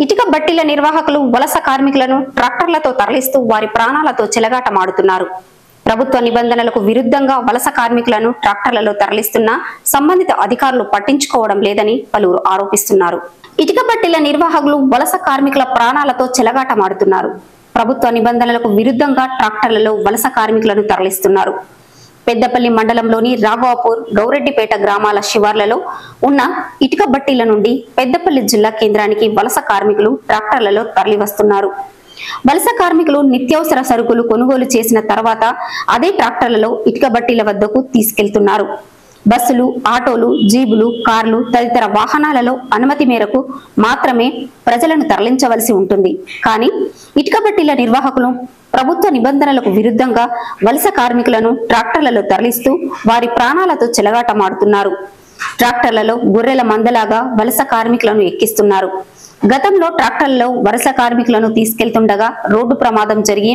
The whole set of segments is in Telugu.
ఇటుక బట్టీల నిర్వాహకులు వలస కార్మికులను ట్రాక్టర్లతో తరలిస్తూ వారి ప్రాణాలతో చెలగాటమాడుతున్నారు. ప్రభుత్వ నిబంధనలకు విరుద్ధంగా వలస కార్మికులను ట్రాక్టర్లలో తరలిస్తున్న సంబంధిత అధికారులు పట్టించుకోవడం లేదని పలువురు ఆరోపిస్తున్నారు. ఇటుక బట్టీల నిర్వాహకులు వలస కార్మికుల ప్రాణాలతో చెలగాటమాడుతున్నారు. ప్రభుత్వ నిబంధనలకు విరుద్ధంగా ట్రాక్టర్లలో వలస కార్మికులను తరలిస్తున్నారు. పెద్దపల్లి మండలంలోని రాఘవాపూర్, గౌరెడ్డిపేట గ్రామాల శివార్లలో ఉన్న ఇటుక బట్టీల నుండి పెద్దపల్లి జిల్లా కేంద్రానికి వలస కార్మికులు ట్రాక్టర్లలో తరలివస్తున్నారు. వలస కార్మికులు నిత్యావసర సరుకులు కొనుగోలు చేసిన తర్వాత అదే ట్రాక్టర్లలో ఇటుక బట్టీల వద్దకు తీసుకెళ్తున్నారు. బస్సులు, ఆటోలు, జీబులు, కార్లు తదితర వాహనాలలో అనుమతి మేరకు మాత్రమే ప్రజలను తరలించవలసి ఉంటుంది. కానీ ఇటుక బట్టీల నిర్వాహకులు ప్రభుత్వ నిబంధనలకు విరుద్ధంగా వలస కార్మికులను ట్రాక్టర్లలో తరలిస్తూ వారి ప్రాణాలతో చెలగాటమాడుతున్నారు. ట్రాక్టర్లలో గొర్రెల మందలాగా వలస కార్మికులను ఎక్కిస్తున్నారు. గతంలో ట్రాక్టర్లలో వలస కార్మికులను తీసుకెళ్తుండగా రోడ్డు ప్రమాదం జరిగి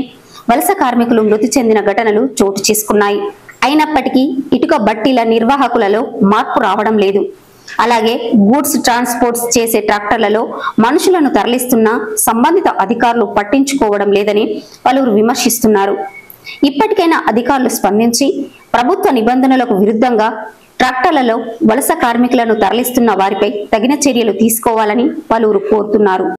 వలస కార్మికులు మృతి చెందిన ఘటనలు చోటు చేసుకున్నాయి. అయినప్పటికీ ఇటుక బట్టీల నిర్వాహకులలో మార్పు రావడం లేదు. అలాగే గూడ్స్ ట్రాన్స్పోర్ట్స్ చేసే ట్రాక్టర్లలో మనుషులను తరలిస్తున్న సంబంధిత అధికారులు పట్టించుకోవడం లేదని పలువురు విమర్శిస్తున్నారు. ఇప్పటికైనా అధికారులు స్పందించి ప్రభుత్వ నిబంధనలకు విరుద్ధంగా ట్రాక్టర్లలో వలస కార్మికులను తరలిస్తున్న వారిపై తగిన చర్యలు తీసుకోవాలని పలువురు కోరుతున్నారు.